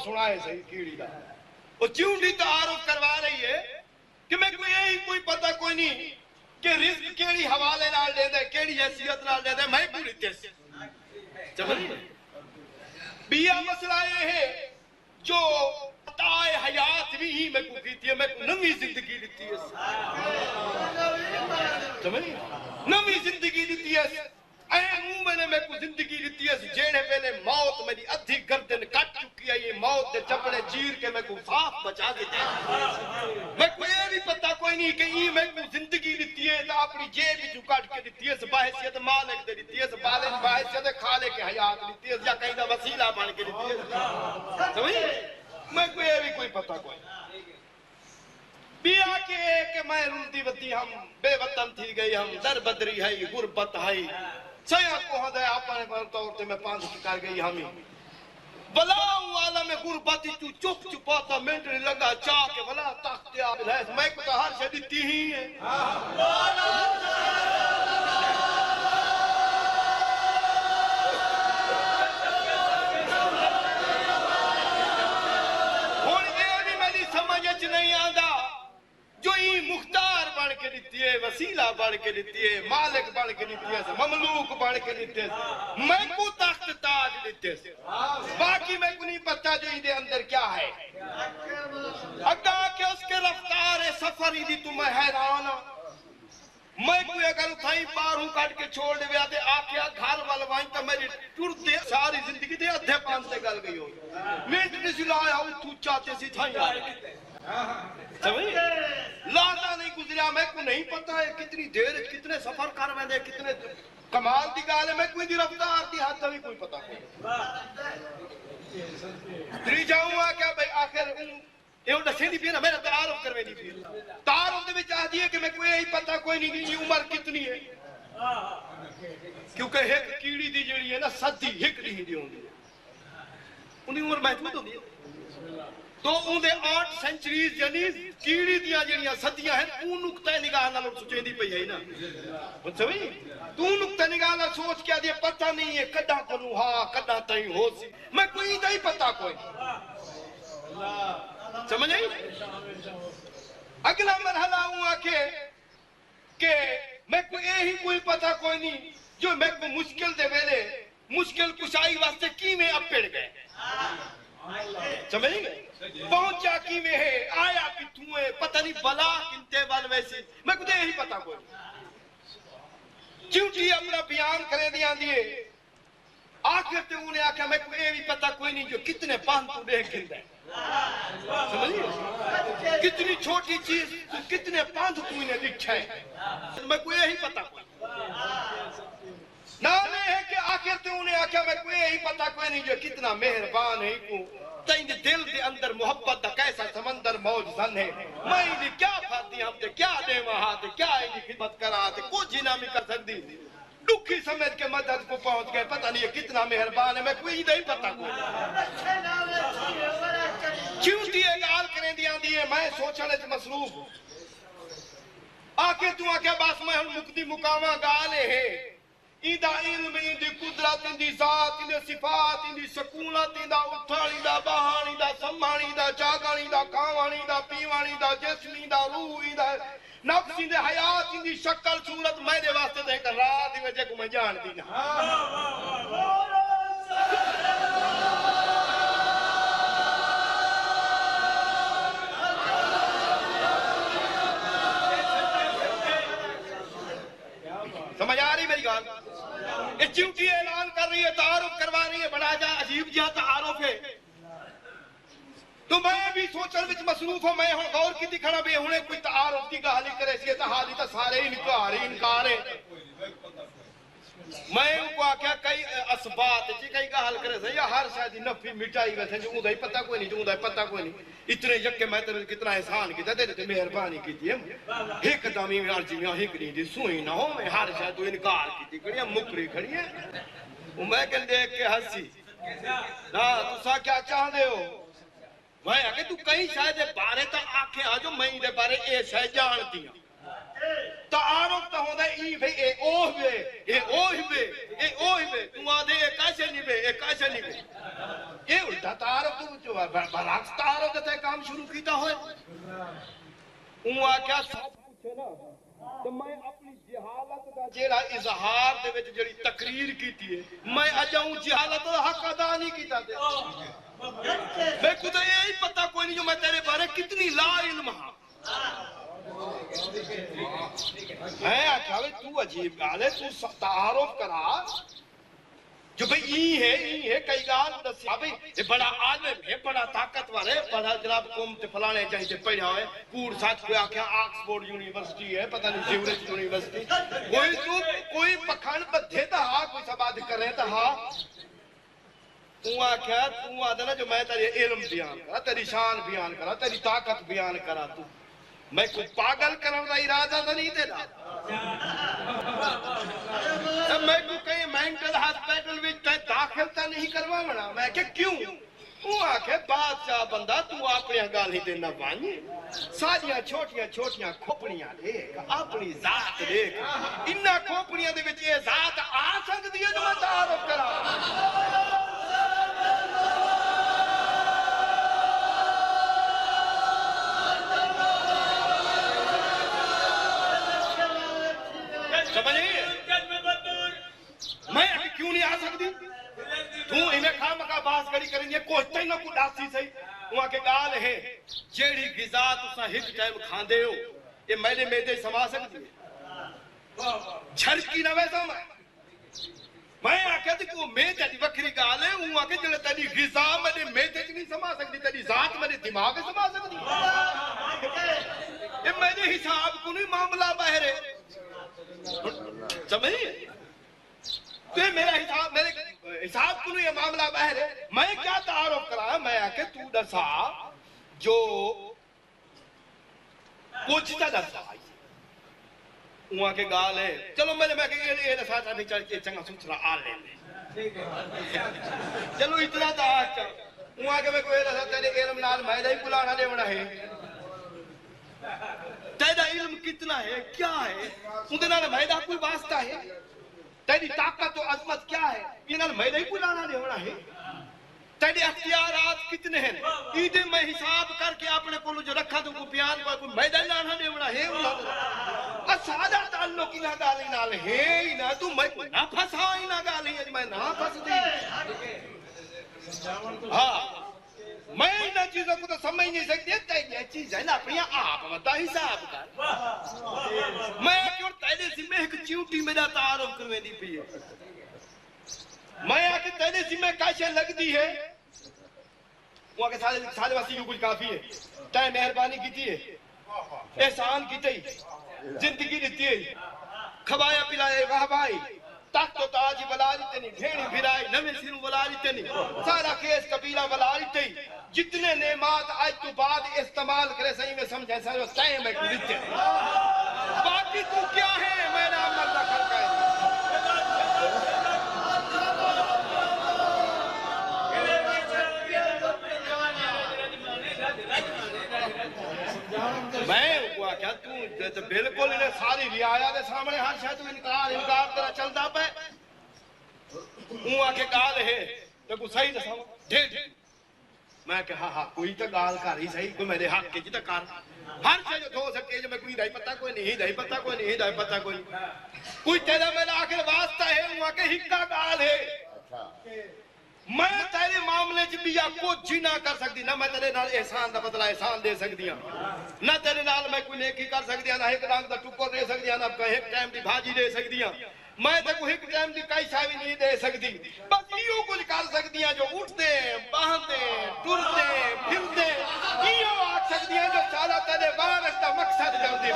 سنائے صحیح کیڑی دا وہ چونڈی تعارف کروا رہی ہے کہ میں کوئی یہی کوئی پتہ کوئی نہیں کہ رزق کیڑی حوالے نال دے دے کیڑی حیثیت نال دے دے میں پوری تیس چمجھ بیا مسئلہ یہ ہے جو عطائے حیات بھی ہی میں کو کیتی ہے میں کو نمی زندگی دیتی ہے سمجھ نمی زندگی دیتی ہے اے مومن میں کو زندگی دیتی ہے جیڑے پہلے موت میری ادھی گردن کٹ چکی ہے یہ موت دے چپڑے چیر کے میں کو صاف بچا دیتے ہیں میں کو یہ بھی پتہ کوئی نہیں کہ یہ میں کو زندگی دیتی ہے تو اپنی جیب جو کٹ کے دیتی ہے بحیثیت مالک دے دیتی ہے بحیثیت خالق حیات دیتی ہے یا کہیں دا وسیلہ بن کے دیتی ہے سمجھ میں کو یہ بھی کوئی پتہ کوئی بیا کہ میں رلتی وتی ہم بے وطن تھی گئی ہم در بدری ہے غربت ہے سیا کو ہدے اپنے پر طور تے میں پانچ کر گئی ہمیں بلا عالم غربت تو چپ چپاتا منٹ لگا چاہ کے بلا تخت آب ہے میں کو تو ہر شے دیتی ہی ہے مختار بن کے دیتی ہے وسیلہ بن کے دیتی ہے مالک بن کے دیتی ہے مملوک بن کے دیتی ہے میں کو تخت تاج دیتی ہے باقی میں کو نہیں پتا جو ہی اندر کیا ہے اگا کہ اس کے رفتار سفر ہی دی تو میں حیران میں کوئی اگر اتھائی باروں کٹ کے چھوڑ دے آتے آکھیا گھر والوائیں تو میری ٹرتے ساری زندگی دے ادھے پان سے گل گئی ہو منٹ نہیں لایا ہوں تو چاہتے سی تھائی آئے سمجھ لاتا نہیں گزریا میں کو نہیں پتا ہے کتنی دیر کتنے سفر کر میں دے کتنے کمال دی گال ہے میں کوئی دی رفتار دی حد بھی کوئی پتا نہیں دری جاؤں گا کیا بھئی آخر یہ اُنڈا سینی پیا نا میرا تعارف کروے نہیں پیا تعارف دے بھی چاہ دیئے کہ میں کوئی یہی پتا کوئی نہیں کہ یہ عمر کتنی ہے کیونکہ ایک کیڑی دی جڑی ہے نا صدی ایک نہیں دی ہوں دی انہیں عمر محدود ہوں دی تو اندے 8 سینچریز یعنی کیڑی دیاں جڑیاں صدیاں ہیں اون نقطہ نگاہ نہ لوگ سوچیں دی پئی ہے نا سمجھ تو نقطہ نگاہ نہ سوچ کیا دے پتہ نہیں ہے کڈا کروں ہاں کڈا تائیں ہو سی میں کوئی نہیں پتا کوئی سمجھ آئی اگلا مرحلہ ہوا کہ میں کوئی یہی کوئی پتا کوئی نہیں جو میں کو مشکل دے ویلے مشکل کشائی واسطے کی میں اب پڑ گئے سمجھ گئے پہنچا کی میں ہے آیا پتھوں ہے پتہ نہیں بلا کنتے بال ویسے میں کو یہی پتا کوئی چونٹی اپنا بیان کرے دیا دیئے آخر تے انہیں آکھا میں کو یہی پتا کوئی نہیں جو کتنے پان تو دیکھ گھندا ہے سمجھئے کتنی چھوٹی چیز کتنے پاندھ تو انہیں لکھا ہے میں کوئی یہی پتا کوئی نام ہے کہ آخر تے انہیں آکھا میں کوئی یہی پتا کوئی نہیں جو کتنا مہربان ہے کو تین دل دے اندر محبت دا کیسا سمندر موج زن ہے میں انہیں کیا فاتی ہم تے کیا دے وہاں تے کیا انہیں خدمت کرا تے کچھ ہی نامی کر سکتی دکھی سمجھ کے مدد کو پہنچ گئے پتہ نہیں کتنا مہربان ہے میں کوئی نہیں پتا کوئی چونٹی ایک آل کریں دیاں دیئے میں سوچنے سے مصروف آکے تو آکے باس میں ہم مقدی مقامہ گالے ہیں ایدہ علم ایدی قدرت ایدی ذات ایدی صفات ایدی سکونت ایدہ اٹھانی دا بہانی دا سمانی دا چاگانی دا کامانی دا پیوانی دا جسمی دا روح ایدہ نفس ایدی حیات ایدی شکل صورت میں دے واسطے دے کر رات دی وجہ کو میں جان دی نا سمجھ آ رہی میری گال اس چونٹی اعلان کر رہی ہے تعارف کروا رہی ہے بڑا جا عجیب جا تعارف ہے تو میں بھی سوچن وچ مصروف ہوں میں ہوں غور کی دکھنا بھی ہونے کوئی تعارف کی گالی کرے سی تا حالی تا سارے انکار ہے میں ان کو آکھیا کئی اسبات جی کئی گال کرے سی یا ہر شاید نفی مٹائی ویسے جو اندھائی پتہ کوئی نہیں جو اندھائی پتہ کوئی نہیں اتنے یکے میں تیرے کتنا احسان کی تے تے مہربانی کی تھی ایک دامی میں عرضی میں ایک نہیں دی سوئی نہ ہو میں ہر شاید انکار کی تھی کڑی مکری کھڑی ہے وہ میں کہن دیکھ کے ہنسی نا تو سا کیا چاہ دے ہو میں آگے تو کہیں شاید بارے تا آنکھیں آجو میں دے بارے اے شاید جان دیا تعارف تو ہوتا ہے ای بھئی اے اوہ بے اے اوہ بے اے اوہ بے تو آدھے اے کیسے نہیں بے اے کیسے نہیں بے یہ الٹا تعارف تو جو ہے برعکس تعارف دیتا ہے کام شروع کیتا ہوئے کیا ساتھ پوچھے نا تو میں اپنی جہالت دا جیڑا اظہار دے وچ جڑی تقریر کیتی ہے میں اجاؤں جہالت دا حق ادا نہیں کیتا دے میں کو تو یہی پتہ کوئی نہیں جو میں تیرے بارے کتنی لا علم ہاں میں آکھا تو عجیب گال ہے تو تعارف کرا جو بھئی ای ہے کئی گال دسیا بھئی یہ بڑا عالم ہے بڑا طاقتور ہے بڑا جناب قوم تے فلانے چاہیے تے پڑھا ہوئے کوڑ ساتھ کوئی آکھیا آکسفورڈ یونیورسٹی ہے پتہ نہیں زیورچ یونیورسٹی کوئی پکھان بدھے تا ہاں کوئی سباد کرے تا ہاں تو آکھیا تو آدھا نا جو میں تیری علم بیان کرا تیری شان بیان کرا تیری طاقت بیان کرا تو میں کوئی پاگل کرنے کا ارادہ تو نہیں دینا میں کو کہیں مینٹل ہاسپیٹل میں داخل تا نہیں کروا منا میں کہ کیوں وہ آکھے بادشاہ بندہ تو اپنی گال ہی دینا بانی ساریاں چھوٹیاں کھوپڑیاں دیکھ اپنی ذات دیکھ انہاں کھوپڑیاں دے وچ یہ ذات آ سکتی ہے جو میں تعارف کرا میں کیوں نہیں آ سکتی تو انہیں خواہ مکہ باس کری کریں گے کوئی تھی نہ کوئی ڈاسی سہی وہاں کے گال ہے جیڑی غذا تسا ہک ٹائم کھاندے ہو یہ میرے میدے سما سکتی ہے جھڑکی نہ ویسا میں آکھیا تھی کہ وہ میدے دی وکری گال ہے وہ آکھے جلے تیری غذا میرے میدے چ نہیں سما سکتی تیری ذات میرے دماغ سما سکتی یہ میرے حساب کو نہیں معاملہ باہر ہے سمجھے تو میرا حساب کو نہیں یہ معاملہ باہر ہے میں کیا تعارف کرا میں آکے تو دسا جو کچھ تا دسا وہاں کے گال ہے چلو میں کہ یہ دسا تھا نہیں چل کے چنگا سوچنا آ لے چلو اتنا تا آج چل وہاں کے میں کوئی دسا تیرے علم نال میں نہیں بلانا لے بنا ہے تیرا علم کتنا ہے کیا ہے اندھے نال میں دا کوئی واسطہ ہے تیری طاقت و عظمت کیا ہے یہ نال میں نہیں بلانا لے ہونا ہے تیری اختیارات کتنے ہیں ایدے میں حساب کر کے اپنے کو جو رکھا تو کو بیان کوئی میں نہیں لانا لے ہونا ہے سادہ تعلق نہ گالی نال ہے ہی نہ تو میں نہ پھنسا ہی نہ گالی ہے میں نہ پھنس دی ہاں میں انہاں چیزوں کو تو سمجھ نہیں سکتی تیری چیز ہے نا اپنی آپ بتا حساب کر میں کیوں تیرے ذمہ ایک چیوٹی میرا تعارف کروے دی پی ہے میں آکے تیرے ذمہ کیسے لگ دی ہے وہ آکے سارے واسی یوں کچھ کافی ہے تیرے مہربانی کی ہے احسان کی تھی زندگی دیتی ہے کھوایا پلائے واہ بھائی تخت و تاج بلا لیتے نہیں بھیڑی بھرائی نوے سروں بلا لیتے نہیں سارا کیس قبیلہ بلا لیتے جتنے نعمات آج تو بعد استعمال کرے صحیح میں سمجھے سارے سائیں میں کو لیتے باقی تو کیا ہے میرا عمل نہ کھلکا ہے میں وہ کیا تو بالکل انہیں ساری رعایا دے سامنے ہر شاید انکار تیرا چلتا پہ وہ آکے گال ہے تو کوئی صحیح دسا ڈھیر میں کہ ہاں کوئی تو گال کر ہی صحیح کوئی میرے حق کے جی تو کار ہر شاید جو ہو سکے جو میں کوئی نہیں پتا کوئی نہیں دائی پتا کوئی نہیں دائی پتا کوئی تیرا میرا آخر واسطہ ہے وہ آکے ہکا گال ہے میں تیرے معاملے چ بھی کچھ ہی نہ کر سکتی نہ میں تیرے نال احسان دا بدلہ احسان دے سکتی ہوں نہ تیرے نال میں کوئی نیکی کر سکتی ہوں نہ ایک رنگ دا ٹکر دے سکتی ہوں نہ ایک ٹائم دی بھاجی دے سکتی ہوں میں تے کوئی ایک ٹائم دی کئی شاہ بھی نہیں دے سکتی بس ایو کچھ کر سکتی ہیں جو اٹھتے باہتے ٹرتے پھرتے ایو آکھ سکتی ہیں جو چالا تیرے وارث دا مقصد جلدی